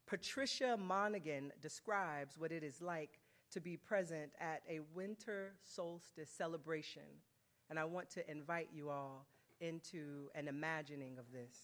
Patricia Monaghan describes what it is like to be present at a winter solstice celebration, and I want to invite you all into an imagining of this.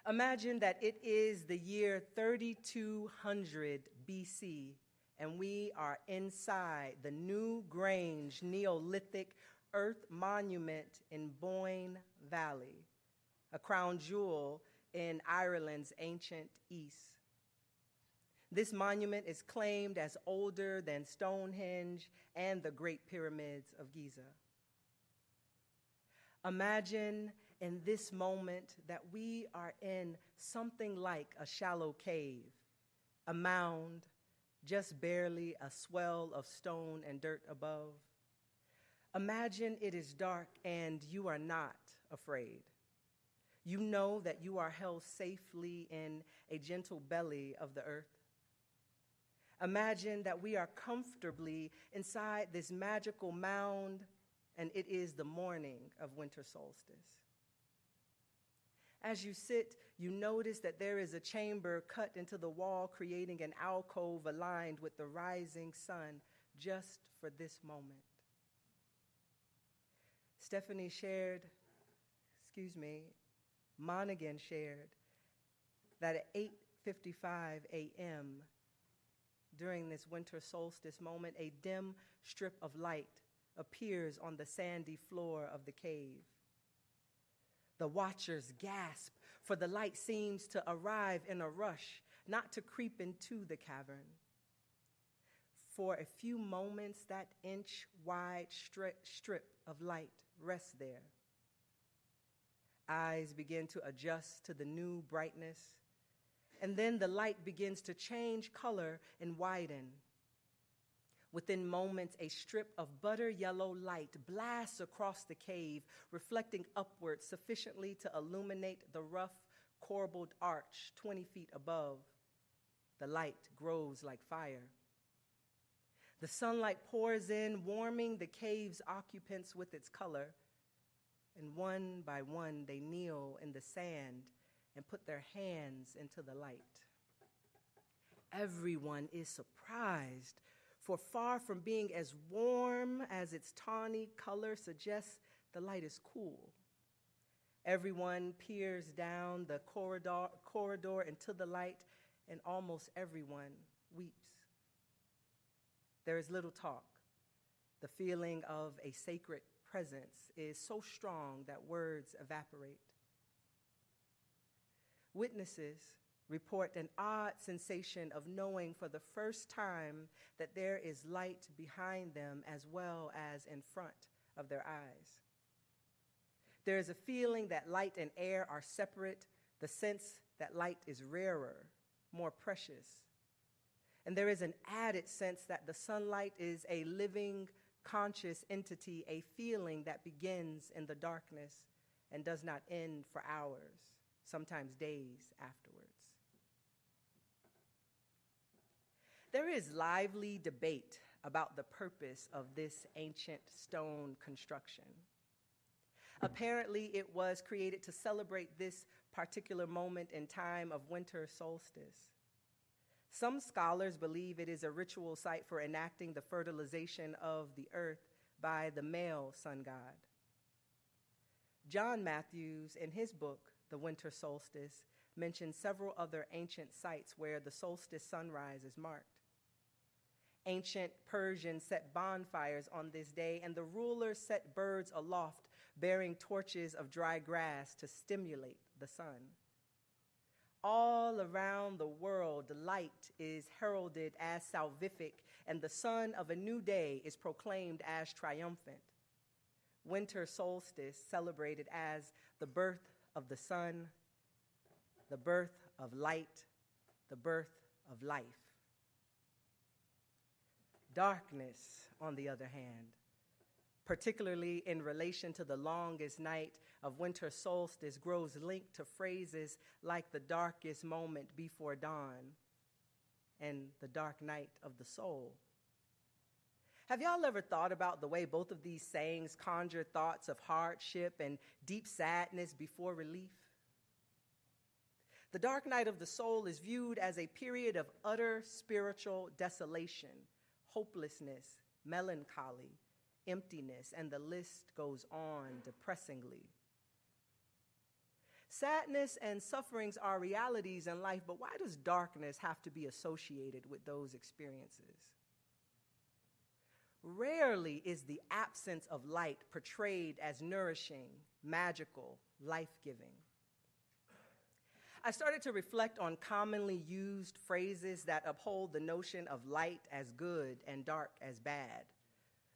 Imagine that it is the year 3200 BC, and we are inside the New Grange Neolithic Earth Monument in Boyne Valley, a crown jewel in Ireland's ancient East. This monument is claimed as older than Stonehenge and the Great Pyramids of Giza. Imagine in this moment that we are in something like a shallow cave, a mound, just barely a swell of stone and dirt above. Imagine it is dark and you are not afraid. You know that you are held safely in a gentle belly of the earth. Imagine that we are comfortably inside this magical mound, and it is the morning of winter solstice. As you sit, you notice that there is a chamber cut into the wall, creating an alcove aligned with the rising sun just for this moment. Monaghan shared that at 8:55 a.m., during this winter solstice moment, a dim strip of light appears on the sandy floor of the cave. The watchers gasp, for the light seems to arrive in a rush, not to creep into the cavern. For a few moments, that inch-wide strip of light rests there. Eyes begin to adjust to the new brightness, and then the light begins to change color and widen. Within moments, a strip of butter yellow light blasts across the cave, reflecting upward sufficiently to illuminate the rough, corbelled arch 20 feet above. The light grows like fire. The sunlight pours in, warming the cave's occupants with its color, and one by one they kneel in the sand and put their hands into the light. Everyone is surprised, for far from being as warm as its tawny color suggests, the light is cool. Everyone peers down the corridor into the light, and almost everyone weeps. There is little talk. The feeling of a sacred presence is so strong that words evaporate. Witnesses report an odd sensation of knowing for the first time that there is light behind them as well as in front of their eyes. There is a feeling that light and air are separate, the sense that light is rarer, more precious. And there is an added sense that the sunlight is a living, conscious entity, a feeling that begins in the darkness and does not end for hours, sometimes days afterwards. There is lively debate about the purpose of this ancient stone construction. Apparently, it was created to celebrate this particular moment in time of winter solstice. Some scholars believe it is a ritual site for enacting the fertilization of the earth by the male sun god. John Matthews, in his book, The Winter Solstice, mentions several other ancient sites where the solstice sunrise is marked. Ancient Persians set bonfires on this day, and the rulers set birds aloft, bearing torches of dry grass to stimulate the sun. All around the world, light is heralded as salvific, and the sun of a new day is proclaimed as triumphant. Winter solstice celebrated as the birth of the sun, the birth of light, the birth of life. Darkness, on the other hand, particularly in relation to the longest night of winter solstice, grows linked to phrases like the darkest moment before dawn and the dark night of the soul. Have y'all ever thought about the way both of these sayings conjure thoughts of hardship and deep sadness before relief? The dark night of the soul is viewed as a period of utter spiritual desolation, hopelessness, melancholy, emptiness, and the list goes on depressingly. Sadness and sufferings are realities in life, but why does darkness have to be associated with those experiences? Rarely is the absence of light portrayed as nourishing, magical, life-giving. I started to reflect on commonly used phrases that uphold the notion of light as good and dark as bad.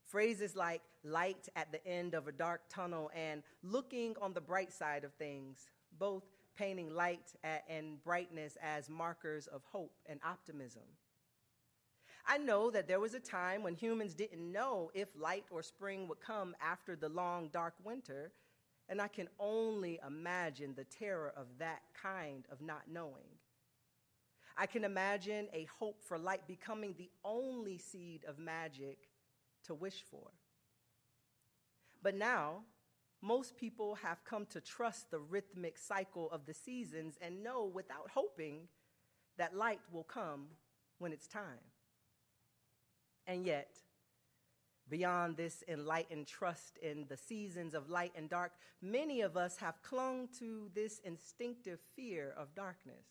Phrases like light at the end of a dark tunnel and looking on the bright side of things, both painting light and brightness as markers of hope and optimism. I know that there was a time when humans didn't know if light or spring would come after the long, dark winter, and I can only imagine the terror of that kind of not knowing. I can imagine a hope for light becoming the only seed of magic to wish for. But now, most people have come to trust the rhythmic cycle of the seasons and know without hoping that light will come when it's time. And yet, beyond this enlightened trust in the seasons of light and dark, many of us have clung to this instinctive fear of darkness.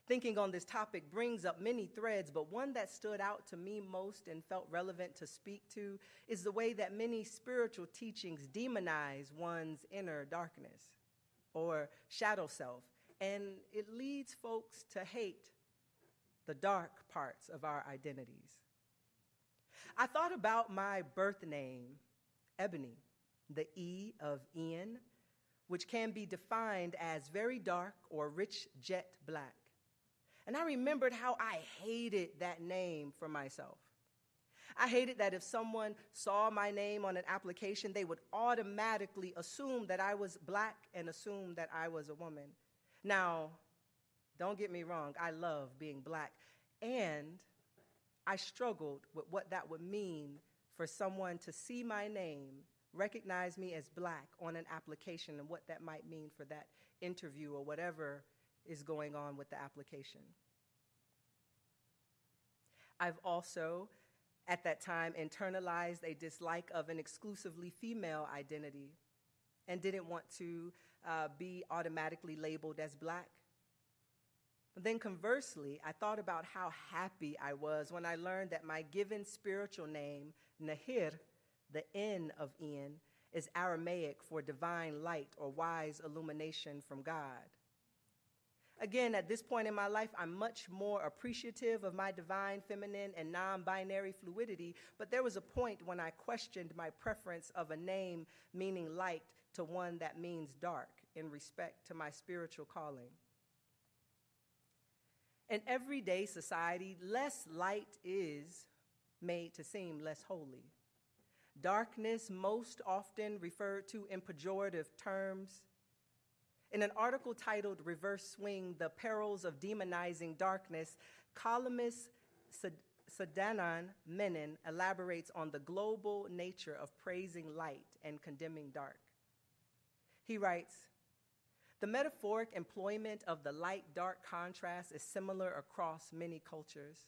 Thinking on this topic brings up many threads, but one that stood out to me most and felt relevant to speak to is the way that many spiritual teachings demonize one's inner darkness or shadow self, and it leads folks to hate the dark parts of our identities. I thought about my birth name, Ebony, the E of Ian, which can be defined as very dark or rich jet black. And I remembered how I hated that name for myself. I hated that if someone saw my name on an application, they would automatically assume that I was black and assume that I was a woman. Now, don't get me wrong, I love being black, and I struggled with what that would mean for someone to see my name, recognize me as black on an application, and what that might mean for that interview or whatever is going on with the application. I've also, at that time, internalized a dislike of an exclusively female identity and didn't want to be automatically labeled as black. But then conversely, I thought about how happy I was when I learned that my given spiritual name, Nahir, the N of Ian, is Aramaic for divine light or wise illumination from God. Again, at this point in my life, I'm much more appreciative of my divine feminine and non-binary fluidity, but there was a point when I questioned my preference of a name meaning light to one that means dark in respect to my spiritual calling. In everyday society, less light is made to seem less holy. Darkness most often referred to in pejorative terms. In an article titled Reverse Swing, The Perils of Demonizing Darkness, columnist Sadanan Menon elaborates on the global nature of praising light and condemning dark. He writes, "The metaphoric employment of the light-dark contrast is similar across many cultures.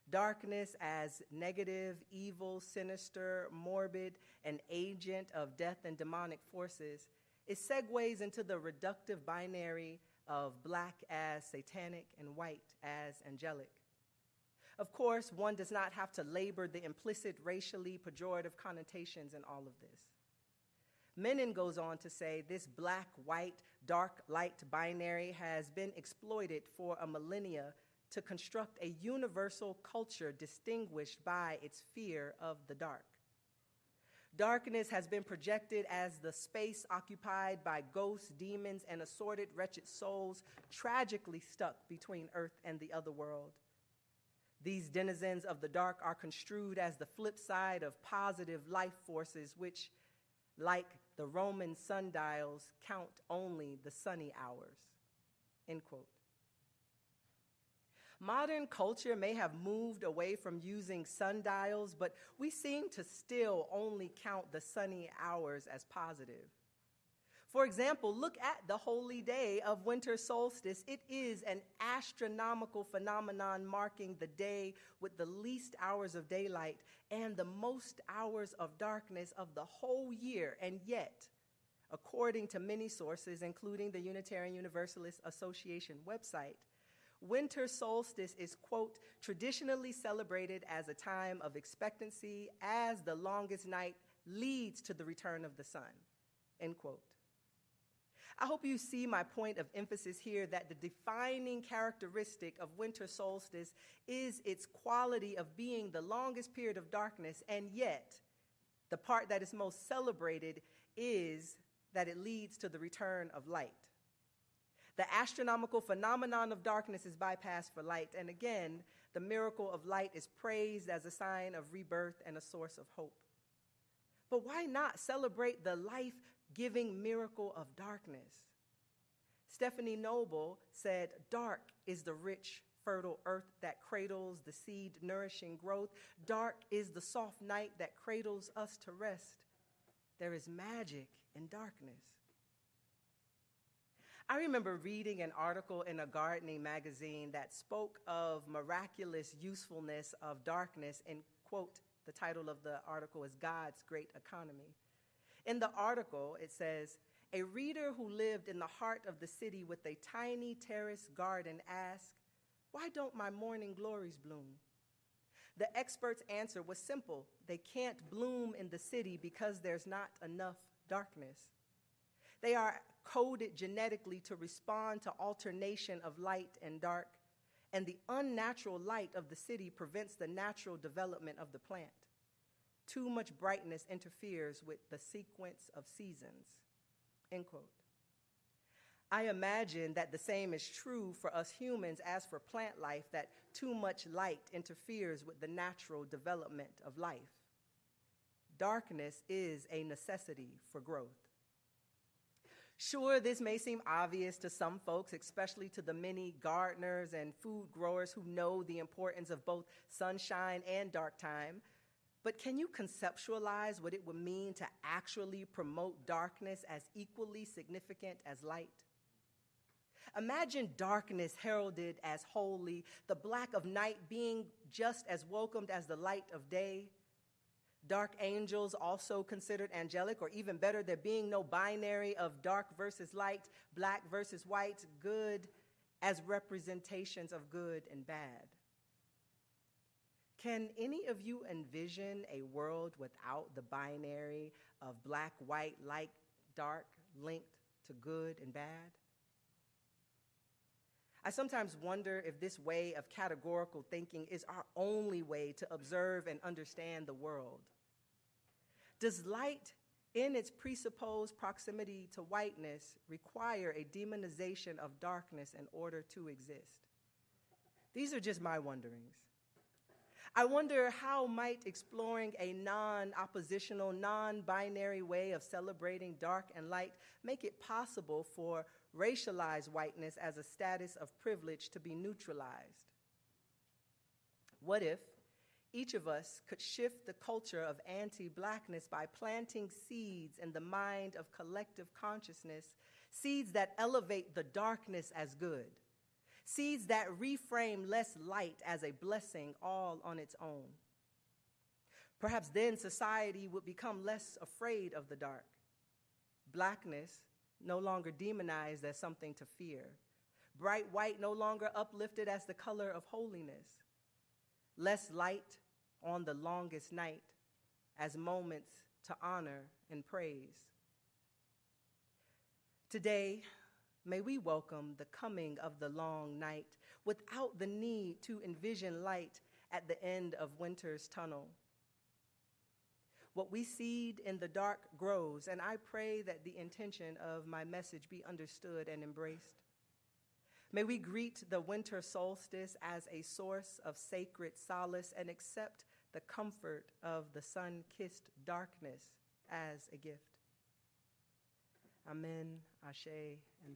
Darkness as negative, evil, sinister, morbid, an agent of death and demonic forces, it segues into the reductive binary of black as satanic and white as angelic. Of course, one does not have to labor the implicit racially pejorative connotations in all of this. Menon goes on to say this black-white, dark-light binary has been exploited for a millennia to construct a universal culture distinguished by its fear of the dark. Darkness has been projected as the space occupied by ghosts, demons, and assorted wretched souls tragically stuck between earth and the other world. These denizens of the dark are construed as the flip side of positive life forces which, like the Roman sundials, count only the sunny hours." End quote. Modern culture may have moved away from using sundials, but we seem to still only count the sunny hours as positive. For example, look at the holy day of winter solstice. It is an astronomical phenomenon marking the day with the least hours of daylight and the most hours of darkness of the whole year. And yet, according to many sources, including the Unitarian Universalist Association website, winter solstice is, quote, traditionally celebrated as a time of expectancy as the longest night leads to the return of the sun, end quote. I hope you see my point of emphasis here that the defining characteristic of winter solstice is its quality of being the longest period of darkness, and yet the part that is most celebrated is that it leads to the return of light. The astronomical phenomenon of darkness is bypassed for light, and again, the miracle of light is praised as a sign of rebirth and a source of hope. But why not celebrate the life-giving miracle of darkness? Stephanie Noble said, "Dark is the rich, fertile earth that cradles the seed-nourishing growth. Dark is the soft night that cradles us to rest. There is magic in darkness." I remember reading an article in a gardening magazine that spoke of miraculous usefulness of darkness, and, quote, the title of the article is God's Great Economy. In the article, it says, "A reader who lived in the heart of the city with a tiny terrace garden asked, 'Why don't my morning glories bloom?' The expert's answer was simple. They can't bloom in the city because there's not enough darkness. They are coded genetically to respond to alternation of light and dark, and the unnatural light of the city prevents the natural development of the plant. Too much brightness interferes with the sequence of seasons," end quote. I imagine that the same is true for us humans as for plant life, that too much light interferes with the natural development of life. Darkness is a necessity for growth. Sure, this may seem obvious to some folks, especially to the many gardeners and food growers who know the importance of both sunshine and dark time, but can you conceptualize what it would mean to actually promote darkness as equally significant as light? Imagine darkness heralded as holy, the black of night being just as welcomed as the light of day, dark angels also considered angelic, or even better, there being no binary of dark versus light, black versus white, good as representations of good and bad. Can any of you envision a world without the binary of black, white, light, dark, linked to good and bad? I sometimes wonder if this way of categorical thinking is our only way to observe and understand the world. Does light, in its presupposed proximity to whiteness, require a demonization of darkness in order to exist? These are just my wonderings. I wonder how might exploring a non-oppositional, non-binary way of celebrating dark and light make it possible for racialized whiteness as a status of privilege to be neutralized? What if each of us could shift the culture of anti-blackness by planting seeds in the mind of collective consciousness, seeds that elevate the darkness as good, seeds that reframe less light as a blessing all on its own? Perhaps then society would become less afraid of the dark. Blackness no longer demonized as something to fear. Bright white no longer uplifted as the color of holiness. Less light on the longest night as moments to honor and praise. Today, may we welcome the coming of the long night without the need to envision light at the end of winter's tunnel. What we seed in the dark grows, and I pray that the intention of my message be understood and embraced. May we greet the winter solstice as a source of sacred solace and accept the comfort of the sun-kissed darkness as a gift. Amen, Ashe, and